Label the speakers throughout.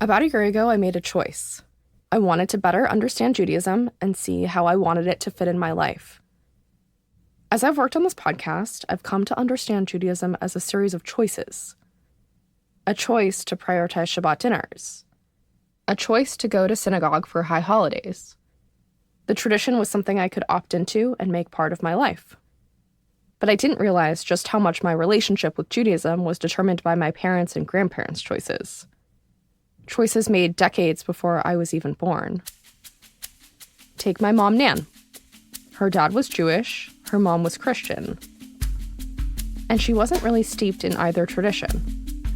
Speaker 1: About a year ago, I made a choice. I wanted to better understand Judaism and see how I wanted it to fit in my life. As I've worked on this podcast, I've come to understand Judaism as a series of choices. A choice to prioritize Shabbat dinners. A choice to go to synagogue for high holidays. The tradition was something I could opt into and make part of my life. But I didn't realize just how much my relationship with Judaism was determined by my parents' and grandparents' choices. Choices made decades before I was even born. Take my mom, Nan. Her dad was Jewish, her mom was Christian. And she wasn't really steeped in either tradition.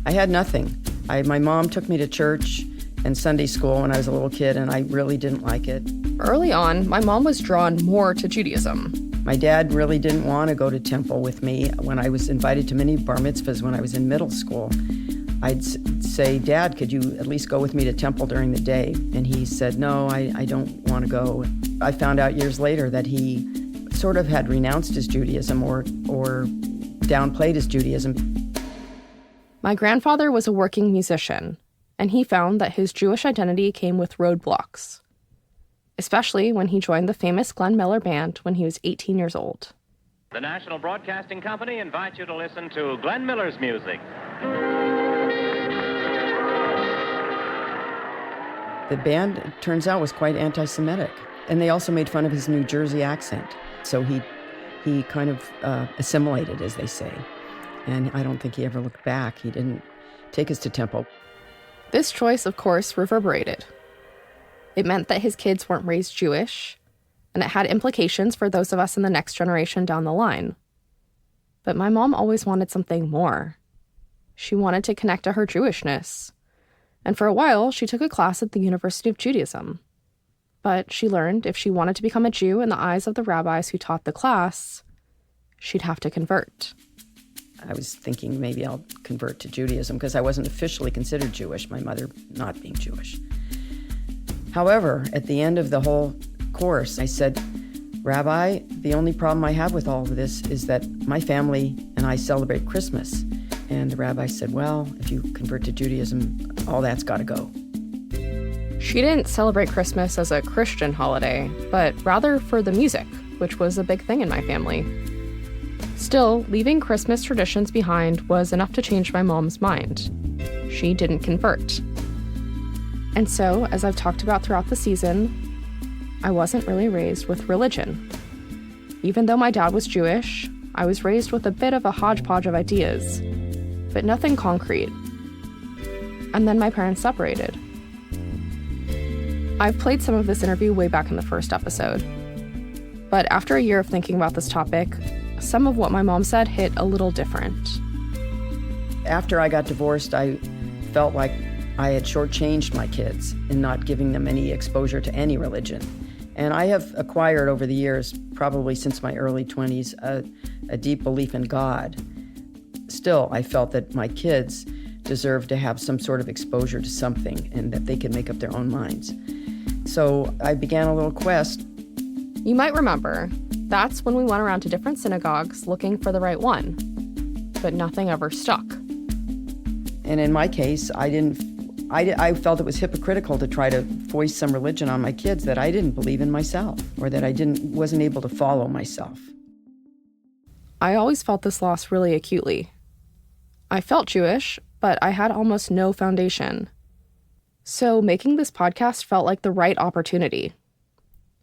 Speaker 2: I had nothing. My mom took me to church and Sunday school when I was a little kid, and I really didn't like it.
Speaker 1: Early on, my mom was drawn more to Judaism.
Speaker 2: My dad really didn't want to go to temple with me. When I was invited to many bar mitzvahs when I was in middle school, I'd say, Dad, could you at least go with me to temple during the day? And he said, no, I don't want to go. I found out years later that he sort of had renounced his Judaism or downplayed his Judaism.
Speaker 1: My grandfather was a working musician, and he found that his Jewish identity came with roadblocks, especially when he joined the famous Glenn Miller Band when he was 18 years old.
Speaker 3: The National Broadcasting Company invites you to listen to Glenn Miller's music.
Speaker 2: The band, it turns out, was quite anti-Semitic. And they also made fun of his New Jersey accent. So he kind of assimilated, as they say. And I don't think he ever looked back. He didn't take us to temple.
Speaker 1: This choice, of course, reverberated. It meant that his kids weren't raised Jewish, and it had implications for those of us in the next generation down the line. But my mom always wanted something more. She wanted to connect to her Jewishness. And for a while, she took a class at the University of Judaism. But she learned if she wanted to become a Jew in the eyes of the rabbis who taught the class, she'd have to convert.
Speaker 2: I was thinking maybe I'll convert to Judaism because I wasn't officially considered Jewish, my mother not being Jewish. However, at the end of the whole course, I said, Rabbi, the only problem I have with all of this is that my family and I celebrate Christmas. And the rabbi said, well, if you convert to Judaism, all that's got to go.
Speaker 1: She didn't celebrate Christmas as a Christian holiday, but rather for the music, which was a big thing in my family. Still, leaving Christmas traditions behind was enough to change my mom's mind. She didn't convert. And so, as I've talked about throughout the season, I wasn't really raised with religion. Even though my dad was Jewish, I was raised with a bit of a hodgepodge of ideas, but nothing concrete. And then my parents separated. I've played some of this interview way back in the first episode. But after a year of thinking about this topic, some of what my mom said hit a little different.
Speaker 2: After I got divorced, I felt like I had shortchanged my kids in not giving them any exposure to any religion. And I have acquired over the years, probably since my early 20s, a deep belief in God. Still, I felt that my kids deserved to have some sort of exposure to something and that they could make up their own minds. So I began a little quest.
Speaker 1: You might remember, that's when we went around to different synagogues looking for the right one. But nothing ever stuck.
Speaker 2: And in my case, I felt it was hypocritical to try to foist some religion on my kids that I didn't believe in myself, or that I wasn't able to follow myself.
Speaker 1: I always felt this loss really acutely. I felt Jewish, but I had almost no foundation. So making this podcast felt like the right opportunity.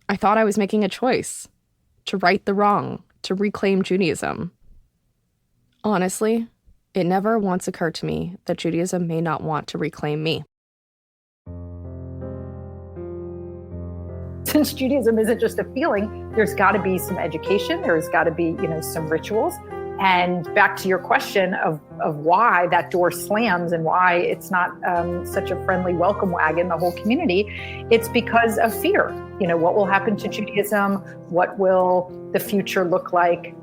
Speaker 1: I thought I was making a choice to right the wrong, to reclaim Judaism. Honestly, it never once occurred to me that Judaism may not want to reclaim me.
Speaker 4: Since Judaism isn't just a feeling, there's got to be some education, there's got to be, some rituals. And back to your question of why that door slams and why it's not such a friendly welcome wagon, the whole community, it's because of fear. What will happen to Judaism? What will the future look like?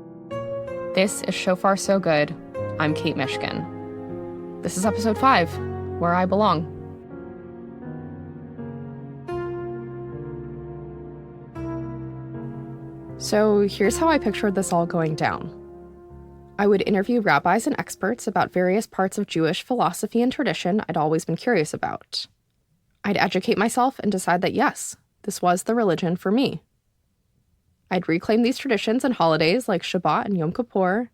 Speaker 1: This is Shofar So Good. I'm Kate Mishkin. This is episode 5, Where I Belong. So here's how I pictured this all going down. I would interview rabbis and experts about various parts of Jewish philosophy and tradition I'd always been curious about. I'd educate myself and decide that yes, this was the religion for me. I'd reclaim these traditions and holidays like Shabbat and Yom Kippur,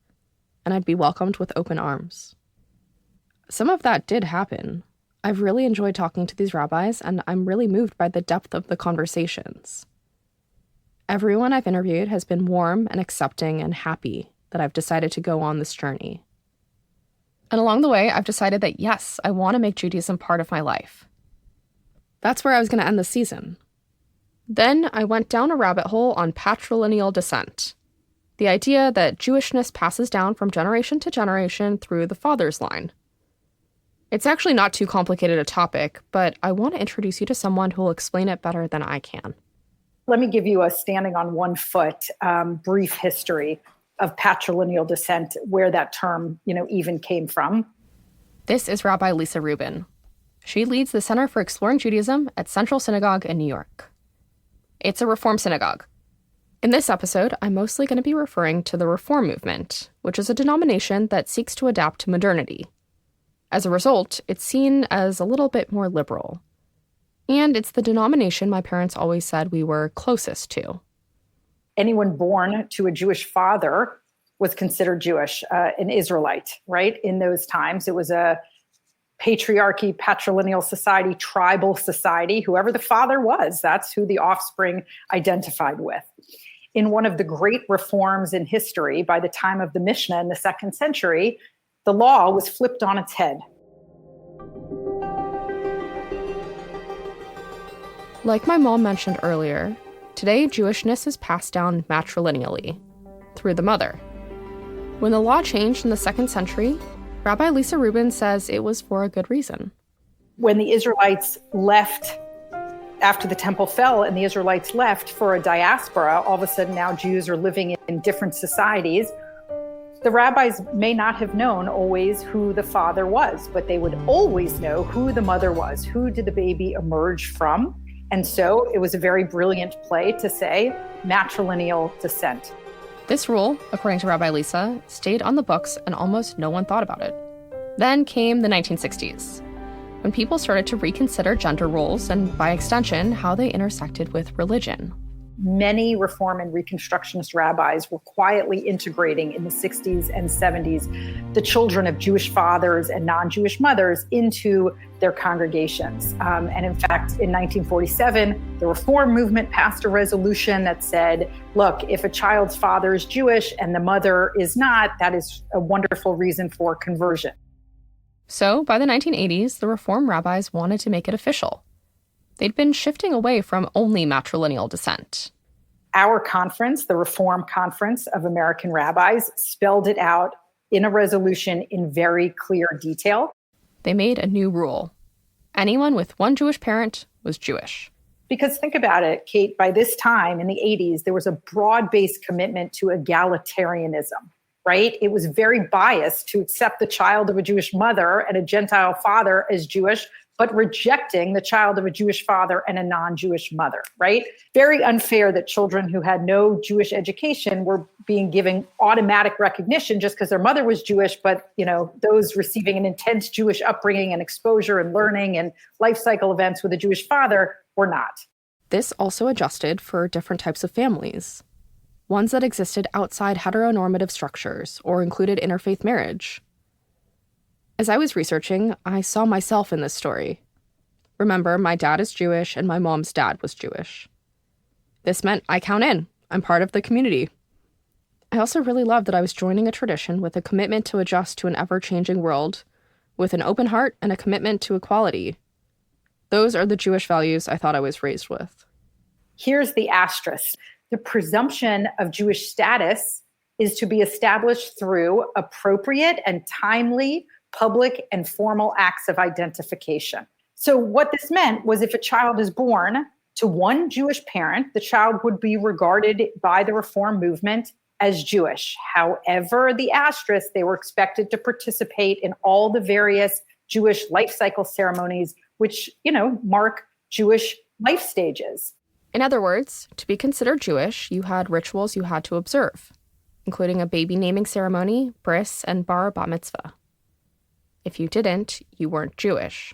Speaker 1: and I'd be welcomed with open arms. Some of that did happen. I've really enjoyed talking to these rabbis, and I'm really moved by the depth of the conversations. Everyone I've interviewed has been warm and accepting and happy that I've decided to go on this journey. And along the way, I've decided that yes, I want to make Judaism part of my life. That's where I was going to end the season. Then I went down a rabbit hole on patrilineal descent, the idea that Jewishness passes down from generation to generation through the father's line. It's actually not too complicated a topic, but I want to introduce you to someone who will explain it better than I can.
Speaker 4: Let me give you a standing on one foot brief history of patrilineal descent, where that term, even came from.
Speaker 1: This is Rabbi Lacy Rubin. She leads the Center for Exploring Judaism at Central Synagogue in New York. It's a Reform synagogue. In this episode, I'm mostly going to be referring to the Reform movement, which is a denomination that seeks to adapt to modernity. As a result, it's seen as a little bit more liberal. And it's the denomination my parents always said we were closest to.
Speaker 4: Anyone born to a Jewish father was considered Jewish, an Israelite, right? In those times, it was a patriarchy, patrilineal society, tribal society. Whoever the father was, that's who the offspring identified with. In one of the great reforms in history, by the time of the Mishnah in the 2nd century, the law was flipped on its head.
Speaker 1: Like my mom mentioned earlier, today Jewishness is passed down matrilineally, through the mother. When the law changed in the 2nd century, Rabbi Lacy Rubin says it was for a good reason.
Speaker 4: When the Israelites left, after the temple fell and the Israelites left for a diaspora, all of a sudden now Jews are living in different societies. The rabbis may not have known always who the father was, but they would always know who the mother was. Who did the baby emerge from? And so it was a very brilliant play to say matrilineal descent.
Speaker 1: This rule, according to Rabbi Lacy, stayed on the books and almost no one thought about it. Then came the 1960s, when people started to reconsider gender roles and, by extension, how they intersected with religion.
Speaker 4: Many Reform and Reconstructionist rabbis were quietly integrating in the 60s and 70s the children of Jewish fathers and non-Jewish mothers into their congregations. And in fact, in 1947, the Reform movement passed a resolution that said, look, if a child's father is Jewish and the mother is not, that is a wonderful reason for conversion.
Speaker 1: So by the 1980s, the Reform rabbis wanted to make it official. They'd been shifting away from only matrilineal descent.
Speaker 4: Our conference, the Reform Conference of American Rabbis, spelled it out in a resolution in very clear detail.
Speaker 1: They made a new rule. Anyone with one Jewish parent was Jewish.
Speaker 4: Because think about it, Kate, by this time in the 80s, there was a broad-based commitment to egalitarianism, right? It was very biased to accept the child of a Jewish mother and a Gentile father as Jewish, but rejecting the child of a Jewish father and a non-Jewish mother, right? Very unfair that children who had no Jewish education were being given automatic recognition just because their mother was Jewish, but those receiving an intense Jewish upbringing and exposure and learning and life cycle events with a Jewish father were not.
Speaker 1: This also adjusted for different types of families, ones that existed outside heteronormative structures or included interfaith marriage. As I was researching, I saw myself in this story. Remember, my dad is Jewish and my mom's dad was Jewish. This meant I count in. I'm part of the community. I also really loved that I was joining a tradition with a commitment to adjust to an ever-changing world, with an open heart and a commitment to equality. Those are the Jewish values I thought I was raised with.
Speaker 4: Here's the asterisk. The presumption of Jewish status is to be established through appropriate and timely public and formal acts of identification. So what this meant was if a child is born to one Jewish parent, the child would be regarded by the Reform movement as Jewish. However, the asterisk, they were expected to participate in all the various Jewish life cycle ceremonies, which, mark Jewish life stages.
Speaker 1: In other words, to be considered Jewish, you had rituals you had to observe, including a baby naming ceremony, bris, and bar mitzvah. If you didn't, you weren't Jewish.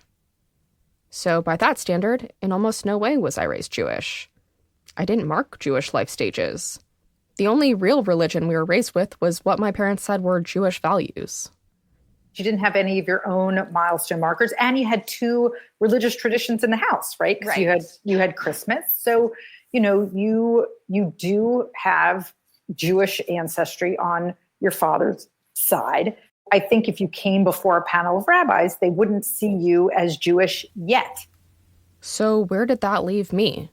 Speaker 1: So by that standard, in almost no way was I raised Jewish. I didn't mark Jewish life stages. The only real religion we were raised with was what my parents said were Jewish values.
Speaker 4: You didn't have any of your own milestone markers, and you had two religious traditions in the house, right? Because you had Christmas. So, you do have Jewish ancestry on your father's side. I think if you came before a panel of rabbis, they wouldn't see you as Jewish yet.
Speaker 1: So where did that leave me?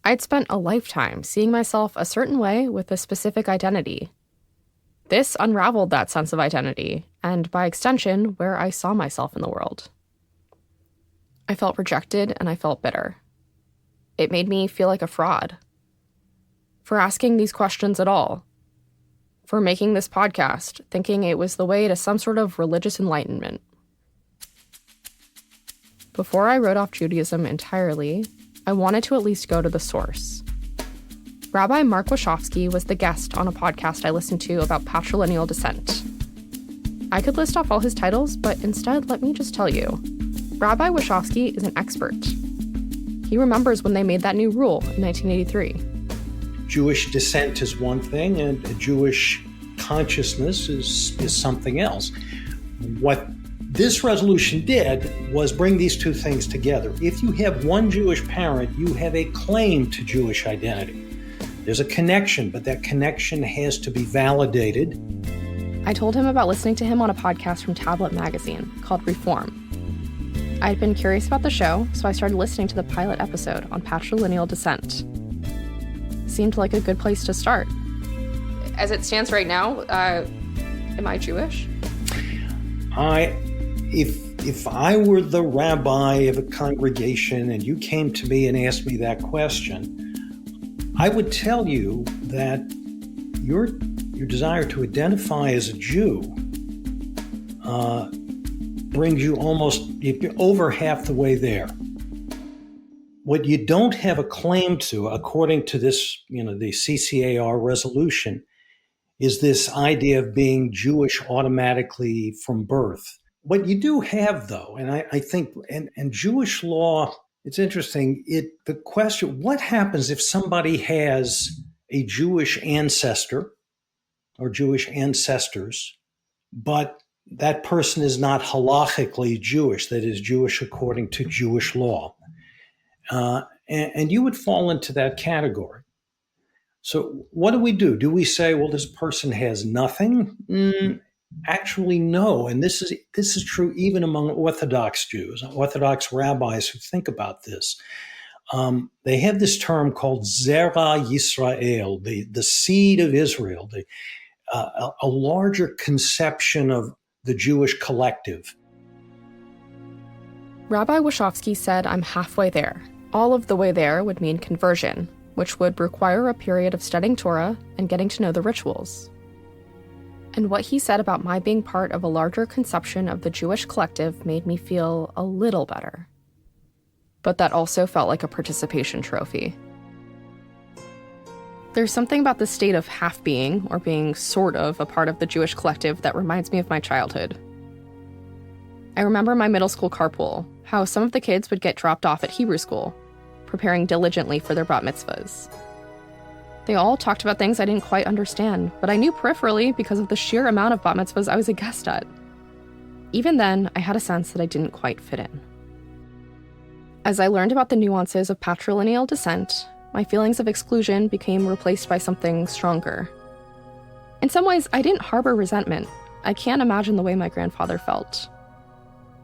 Speaker 1: I'd spent a lifetime seeing myself a certain way with a specific identity. This unraveled that sense of identity, and by extension, where I saw myself in the world. I felt rejected and I felt bitter. It made me feel like a fraud. For asking these questions at all. For making this podcast, thinking it was the way to some sort of religious enlightenment. Before I wrote off Judaism entirely, I wanted to at least go to the source. Rabbi Mark Washofsky was the guest on a podcast I listened to about patrilineal descent. I could list off all his titles, but instead, let me just tell you. Rabbi Washofsky is an expert. He remembers when they made that new rule in 1983.
Speaker 5: Jewish descent is one thing, and Jewish consciousness is something else. What this resolution did was bring these two things together. If you have one Jewish parent, you have a claim to Jewish identity. There's a connection, but that connection has to be validated.
Speaker 1: I told him about listening to him on a podcast from Tablet magazine called Reform. I'd been curious about the show, so I started listening to the pilot episode on patrilineal descent. Seemed like a good place to start. As it stands right now, am I Jewish?
Speaker 5: If I were the rabbi of a congregation and you came to me and asked me that question, I would tell you that your desire to identify as a Jew brings you you're over half the way there. What you don't have a claim to, according to this, the CCAR resolution, is this idea of being Jewish automatically from birth. What you do have, though, and I think, and Jewish law, it's interesting, the question, what happens if somebody has a Jewish ancestor or Jewish ancestors, but that person is not halachically Jewish, that is Jewish according to Jewish law? And you would fall into that category. So what do? Do we say, well, this person has nothing? Actually, no. And this is true even among Orthodox Jews, Orthodox rabbis who think about this. They have this term called Zera Yisrael, the seed of Israel, a larger conception of the Jewish collective.
Speaker 1: Rabbi Washofsky said I'm halfway there. All of the way there would mean conversion, which would require a period of studying Torah and getting to know the rituals. And what he said about my being part of a larger conception of the Jewish collective made me feel a little better. But that also felt like a participation trophy. There's something about the state of half-being, or being sort of a part of the Jewish collective, that reminds me of my childhood. I remember my middle school carpool, how some of the kids would get dropped off at Hebrew school, preparing diligently for their bat mitzvahs. They all talked about things I didn't quite understand, but I knew peripherally because of the sheer amount of bat mitzvahs I was a guest at. Even then, I had a sense that I didn't quite fit in. As I learned about the nuances of patrilineal descent, my feelings of exclusion became replaced by something stronger. In some ways, I didn't harbor resentment. I can't imagine the way my grandfather felt.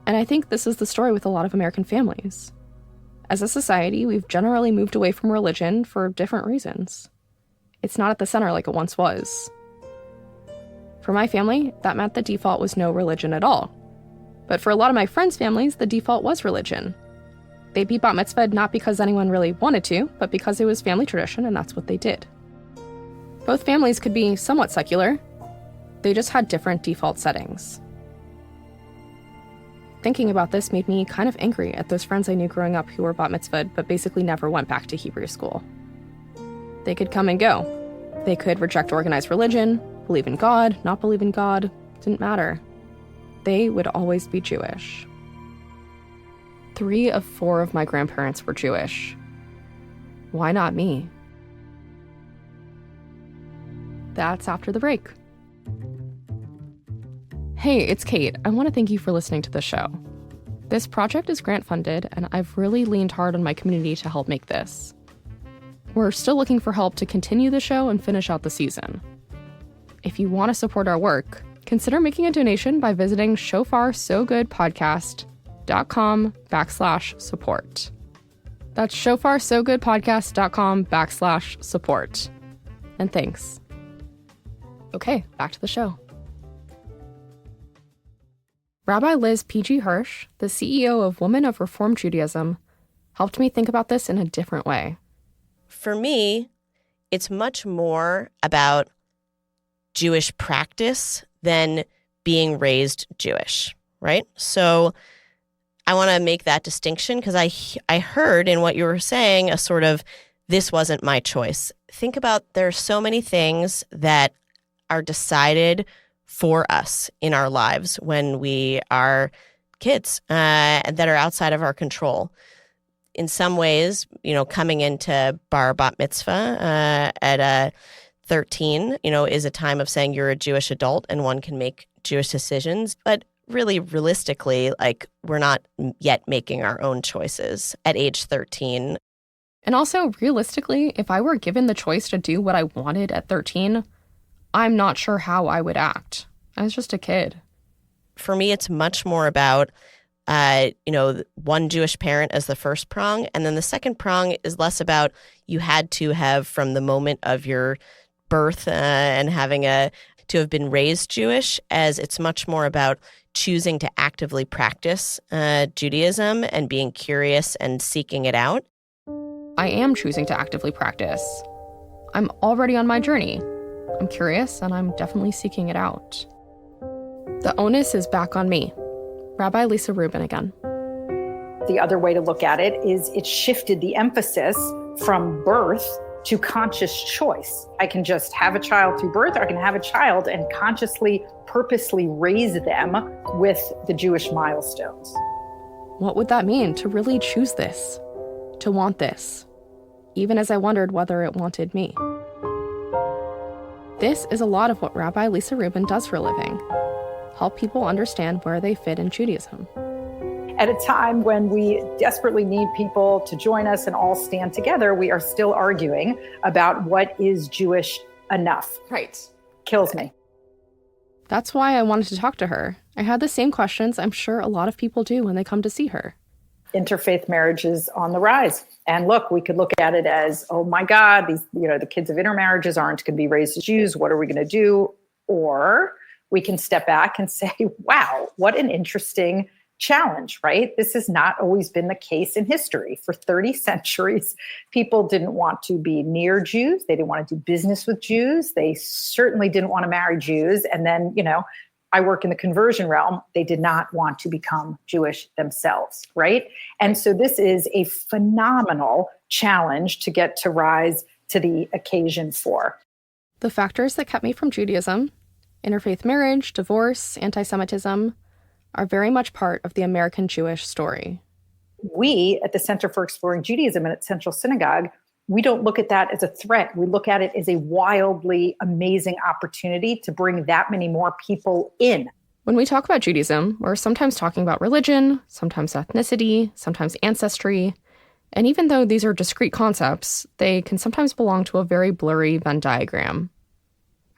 Speaker 1: And I think this is the story with a lot of American families. As a society, we've generally moved away from religion for different reasons. It's not at the center like it once was. For my family, that meant the default was no religion at all. But for a lot of my friends' families, the default was religion. They'd be bat mitzvahed not because anyone really wanted to, but because it was family tradition and that's what they did. Both families could be somewhat secular. They just had different default settings. Thinking about this made me kind of angry at those friends I knew growing up who were bat mitzvahed but basically never went back to Hebrew school. They could come and go. They could reject organized religion, believe in God, not believe in God, didn't matter. They would always be Jewish. 3 of 4 of my grandparents were Jewish. Why not me? That's after the break. Hey, it's Kate. I want to thank you for listening to the show. This project is grant funded, and I've really leaned hard on my community to help make this. We're still looking for help to continue the show and finish out the season. If you want to support our work, consider making a donation by visiting shofarsogoodpodcast.com/support. That's shofarsogoodpodcast.com/support. And thanks. Okay, back to the show. Rabbi Liz P.G. Hirsch, the CEO of Women of Reform Judaism, helped me think about this in a different way.
Speaker 6: For me, it's much more about Jewish practice than being raised Jewish, right? So I want to make that distinction because I heard in what you were saying a sort of, this wasn't my choice. Think about, there are so many things that are decided for us in our lives when we are kids that are outside of our control. In some ways, coming into bar bat mitzvah at 13, is a time of saying you're a Jewish adult and one can make Jewish decisions. But really, realistically, we're not yet making our own choices at age 13.
Speaker 1: And also, realistically, if I were given the choice to do what I wanted at 13, I'm not sure how I would act. I was just a kid.
Speaker 6: For me, it's much more about, one Jewish parent as the first prong. And then the second prong is less about you had to have from the moment of your birth and having to have been raised Jewish, as it's much more about choosing to actively practice Judaism and being curious and seeking it out.
Speaker 1: I am choosing to actively practice. I'm already on my journey. I'm curious, and I'm definitely seeking it out. The onus is back on me. Rabbi Lisa Rubin again.
Speaker 4: The other way to look at it is it shifted the emphasis from birth to conscious choice. I can just have a child through birth, or I can have a child and consciously, purposely raise them with the Jewish milestones.
Speaker 1: What would that mean to really choose this, to want this, even as I wondered whether it wanted me? This is a lot of what Rabbi Lisa Rubin does for a living. Help people understand where they fit in Judaism.
Speaker 4: At a time when we desperately need people to join us and all stand together, we are still arguing about what is Jewish enough.
Speaker 1: Right.
Speaker 4: Kills me.
Speaker 1: That's why I wanted to talk to her. I had the same questions I'm sure a lot of people do when they come to see her.
Speaker 4: Interfaith marriage is on the rise. And look, we could look at it as, oh my God, these, the kids of intermarriages aren't going to be raised as Jews. What are we going to do? Or we can step back and say, wow, what an interesting challenge, right? This has not always been the case in history. For 30 centuries, people didn't want to be near Jews. They didn't want to do business with Jews. They certainly didn't want to marry Jews. And then, I work in the conversion realm. They did not want to become Jewish themselves, right? And so this is a phenomenal challenge to get to rise to the occasion for.
Speaker 1: The factors that kept me from Judaism, interfaith marriage, divorce, anti-Semitism, are very much part of the American Jewish story.
Speaker 4: We at the Center for Exploring Judaism and at Central Synagogue, we don't look at that as a threat. We look at it as a wildly amazing opportunity to bring that many more people in.
Speaker 1: When we talk about Judaism, we're sometimes talking about religion, sometimes ethnicity, sometimes ancestry. And even though these are discrete concepts, they can sometimes belong to a very blurry Venn diagram.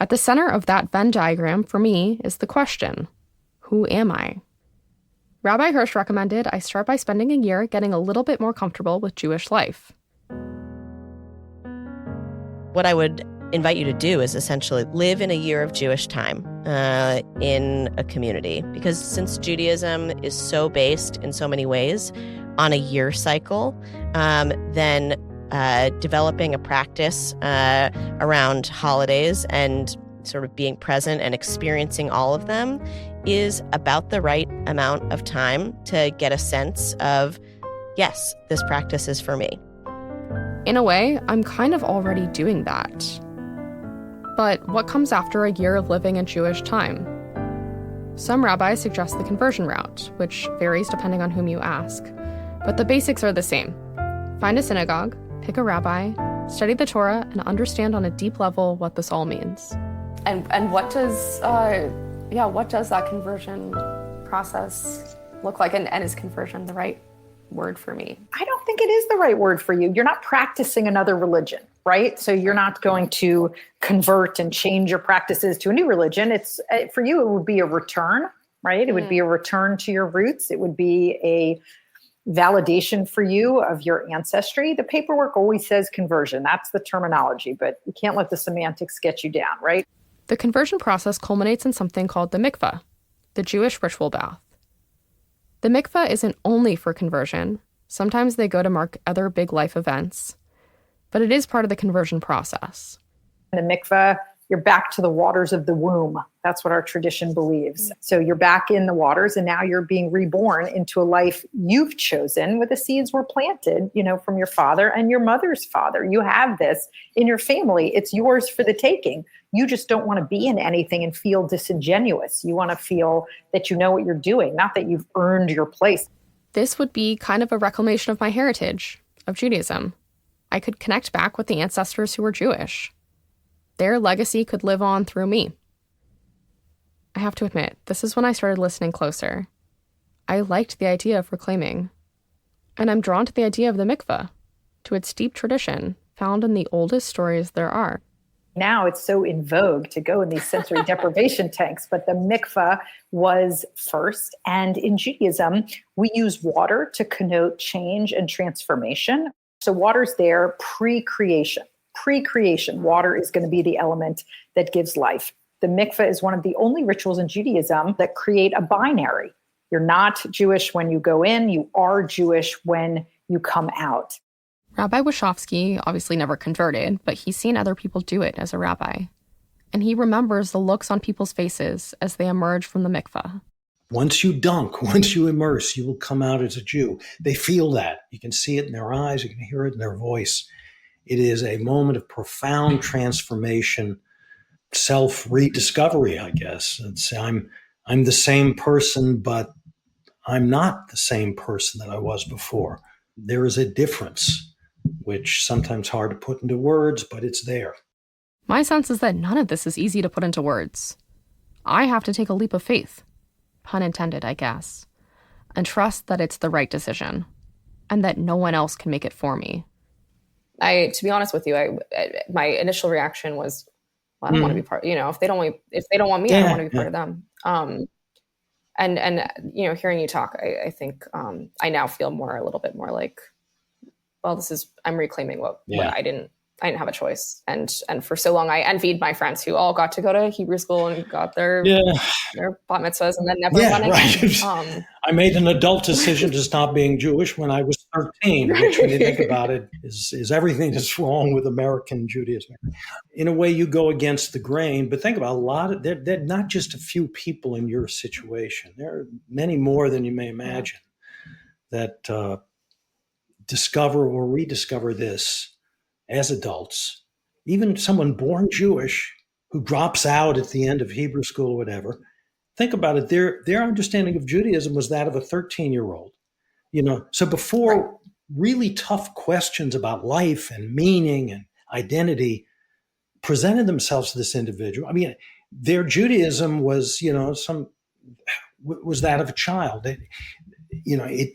Speaker 1: At the center of that Venn diagram, for me, is the question, who am I? Rabbi Hirsch recommended I start by spending a year getting a little bit more comfortable with Jewish life.
Speaker 6: What I would invite you to do is essentially live in a year of Jewish time in a community. Because since Judaism is so based in so many ways on a year cycle, then developing a practice around holidays and sort of being present and experiencing all of them is about the right amount of time to get a sense of, yes, this practice is for me.
Speaker 1: In a way, I'm kind of already doing that. But what comes after a year of living in Jewish time? Some rabbis suggest the conversion route, which varies depending on whom you ask. But the basics are the same. Find a synagogue, pick a rabbi, study the Torah, and understand on a deep level what this all means. And what does that conversion process look like? And is conversion the right word for me?
Speaker 4: I don't think it is the right word for you. You're not practicing another religion, right? So you're not going to convert and change your practices to a new religion. It's for you, it would be a return, right? It would be a return to your roots. It would be a validation for you of your ancestry. The paperwork always says conversion. That's the terminology, but you can't let the semantics get you down, right?
Speaker 1: The conversion process culminates in something called the mikveh, the Jewish ritual bath. The mikveh isn't only for conversion. Sometimes they go to mark other big life events, but it is part of the conversion process.
Speaker 4: In the mikveh, you're back to the waters of the womb. That's what our tradition believes. So you're back in the waters, and now you're being reborn into a life you've chosen, where the seeds were planted, from your father and your mother's father. You have this in your family. It's yours for the taking. You just don't want to be in anything and feel disingenuous. You want to feel that you know what you're doing, not that you've earned your place.
Speaker 1: This would be kind of a reclamation of my heritage, of Judaism. I could connect back with the ancestors who were Jewish. Their legacy could live on through me. I have to admit, this is when I started listening closer. I liked the idea of reclaiming. And I'm drawn to the idea of the mikveh, to its deep tradition found in the oldest stories there are.
Speaker 4: Now it's so in vogue to go in these sensory deprivation tanks, but the mikveh was first. And in Judaism, we use water to connote change and transformation. So water's there pre-creation. Pre-creation, water is going to be the element that gives life. The mikveh is one of the only rituals in Judaism that create a binary. You're not Jewish when you go in, you are Jewish when you come out.
Speaker 1: Rabbi Washofsky obviously never converted, but he's seen other people do it as a rabbi. And he remembers the looks on people's faces as they emerge from the mikveh.
Speaker 5: Once you dunk, once you immerse, you will come out as a Jew. They feel that. You can see it in their eyes, you can hear it in their voice. It is a moment of profound transformation, self-rediscovery, I guess. I'm the same person, but I'm not the same person that I was before. There is a difference, which sometimes hard to put into words, but it's there.
Speaker 1: My sense is that none of this is easy to put into words. I have to take a leap of faith, pun intended, I guess, and trust that it's the right decision, and that no one else can make it for me. To be honest with you, my initial reaction was, well, I don't want to be part. If they don't want me, I don't want to be part of them. And hearing you talk, I think I now feel a little bit more like, well, I'm reclaiming what I didn't have a choice. And for so long, I envied my friends who all got to go to Hebrew school and got their bat mitzvahs and then never went again.
Speaker 5: I made an adult decision to stop being Jewish when I was 13, which when you think about it is everything that's wrong with American Judaism. In a way, you go against the grain, but think about they're not just a few people in your situation. There are many more than you may imagine that discover or rediscover this as adults. Even someone born Jewish who drops out at the end of Hebrew school or whatever, think about it. Their understanding of Judaism was that of a 13-year-old. So before really tough questions about life and meaning and identity presented themselves to this individual, I mean, their Judaism was, was that of a child.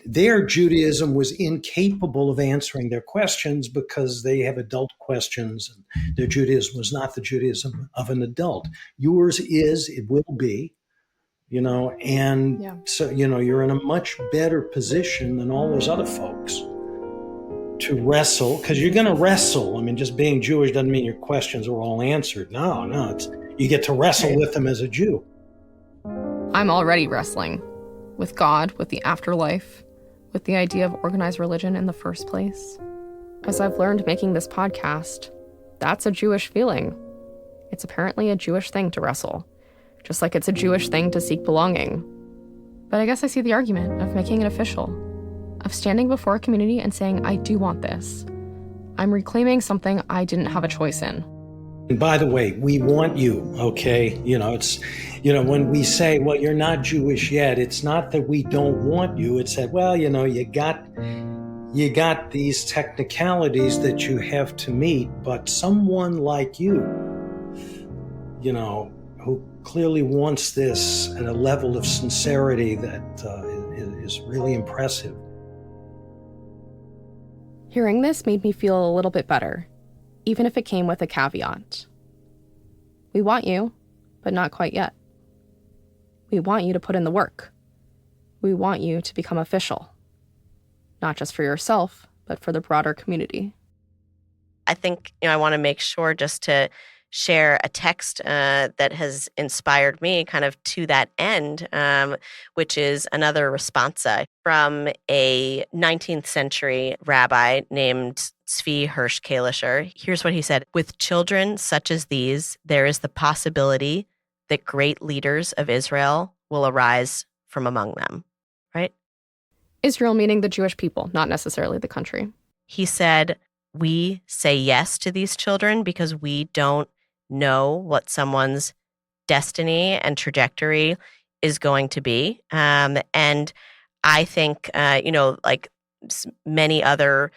Speaker 5: Their Judaism was incapable of answering their questions because they have adult questions, and their Judaism was not the Judaism of an adult. Yours is, it will be, so, you're in a much better position than all those other folks to wrestle, because you're going to wrestle. I mean, just being Jewish doesn't mean your questions are all answered. No, you get to wrestle with them as a Jew.
Speaker 1: I'm already wrestling. With God, with the afterlife, with the idea of organized religion in the first place. As I've learned making this podcast, that's a Jewish feeling. It's apparently a Jewish thing to wrestle, just like it's a Jewish thing to seek belonging. But I guess I see the argument of making it official, of standing before a community and saying, I do want this. I'm reclaiming something I didn't have a choice in.
Speaker 5: And by the way, we want you, okay? When we say, well, you're not Jewish yet, it's not that we don't want you. It's that, well, you got these technicalities that you have to meet, but someone like you, who clearly wants this at a level of sincerity that is really impressive.
Speaker 1: Hearing this made me feel a little bit better, even if it came with a caveat. We want you, but not quite yet. We want you to put in the work. We want you to become official, not just for yourself, but for the broader community.
Speaker 6: I think I want to make sure just to share a text that has inspired me kind of to that end, which is another responsa from a 19th century rabbi named Tzvi Hirsch Kalischer. Here's what he said: "With children such as these, there is the possibility that great leaders of Israel will arise from among them." Right?
Speaker 1: Israel meaning the Jewish people, not necessarily the country.
Speaker 6: He said, we say yes to these children because we don't know what someone's destiny and trajectory is going to be. And I think, like many other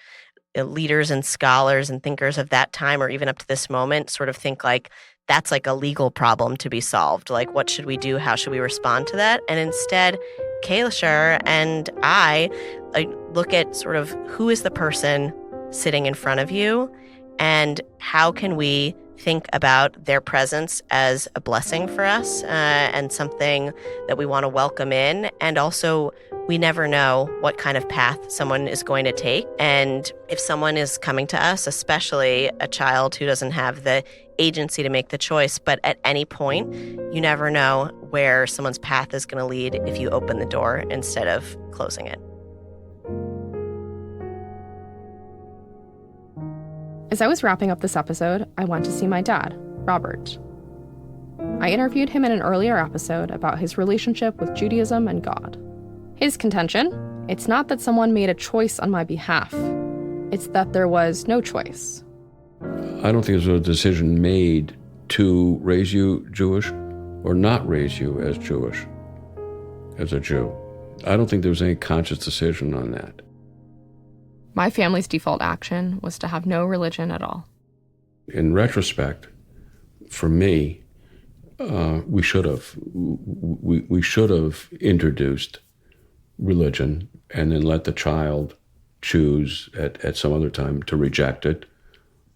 Speaker 6: leaders and scholars and thinkers of that time, or even up to this moment, sort of think like that's like a legal problem to be solved. Like, what should we do? How should we respond to that? And instead, Kalischer and I look at sort of who is the person sitting in front of you and how can we think about their presence as a blessing for us and something that we want to welcome in. And also, we never know what kind of path someone is going to take. And if someone is coming to us, especially a child who doesn't have the agency to make the choice, but at any point, you never know where someone's path is going to lead if you open the door instead of closing it.
Speaker 1: As I was wrapping up this episode, I went to see my dad, Robert. I interviewed him in an earlier episode about his relationship with Judaism and God. His contention: it's not that someone made a choice on my behalf, it's that there was no choice.
Speaker 7: I don't think there's a decision made to raise you Jewish or not raise you as Jewish, as a Jew. I don't think there was any conscious decision on that.
Speaker 1: My family's default action was to have no religion at all.
Speaker 7: In retrospect, for me, we should have. We should have introduced religion and then let the child choose at some other time to reject it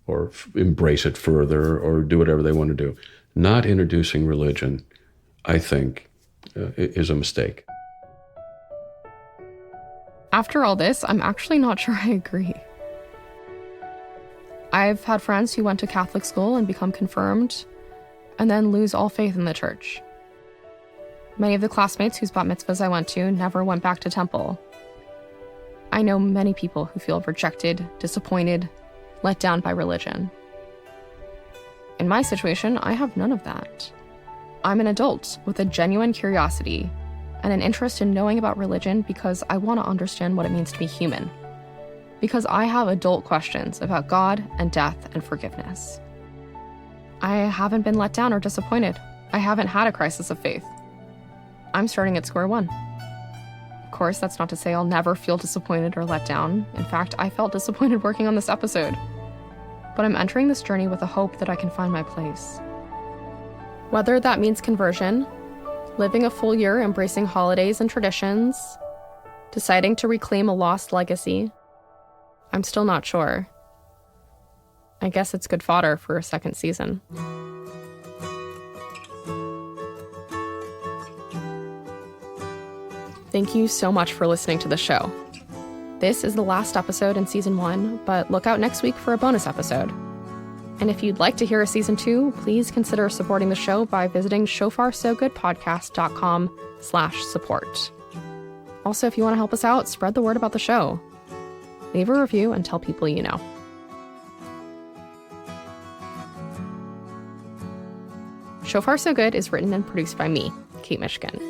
Speaker 7: or embrace it further or do whatever they want to do. Not introducing religion, I think, is a mistake.
Speaker 1: After all this, I'm actually not sure I agree. I've had friends who went to Catholic school and become confirmed, and then lose all faith in the church. Many of the classmates whose bat mitzvahs I went to never went back to temple. I know many people who feel rejected, disappointed, let down by religion. In my situation, I have none of that. I'm an adult with a genuine curiosity and an interest in knowing about religion because I want to understand what it means to be human. Because I have adult questions about God and death and forgiveness. I haven't been let down or disappointed. I haven't had a crisis of faith. I'm starting at square one. Of course, that's not to say I'll never feel disappointed or let down. In fact, I felt disappointed working on this episode. But I'm entering this journey with a hope that I can find my place. Whether that means conversion, living a full year embracing holidays and traditions, deciding to reclaim a lost legacy, I'm still not sure. I guess it's good fodder for a second season. Thank you so much for listening to the show. This is the last episode in season 1, but look out next week for a bonus episode. And if you'd like to hear a season 2, please consider supporting the show by visiting shofarsogoodpodcast.com/support. Also, if you want to help us out, spread the word about the show. Leave a review and tell people you know. Shofar So Good is written and produced by me, Kate Mishkin.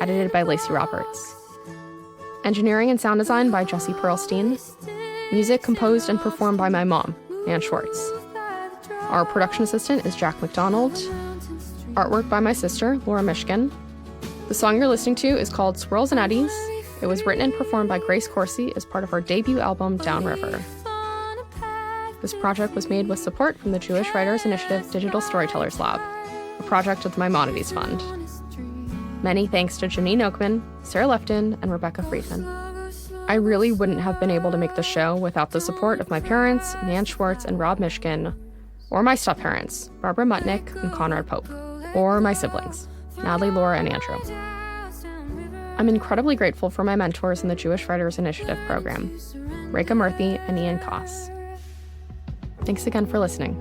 Speaker 1: Edited by Lacy Roberts. Engineering and sound design by Jesse Perlstein. Music composed and performed by my mom, Ann Schwartz. Our production assistant is Jack McDonald. Artwork by my sister, Laura Mishkin. The song you're listening to is called Swirls and Eddies. It was written and performed by Grace Corsi as part of our debut album, Downriver. This project was made with support from the Jewish Writers Initiative Digital Storytellers Lab, a project of the Maimonides Fund. Many thanks to Janine Oakman, Sarah Lefton, and Rebecca Friedman. I really wouldn't have been able to make the show without the support of my parents, Nan Schwartz and Rob Mishkin, or my step-parents, Barbara Mutnick and Conrad Pope, or my siblings, Natalie, Laura, and Andrew. I'm incredibly grateful for my mentors in the Jewish Writers Initiative program, Reka Murthy and Ian Koss. Thanks again for listening.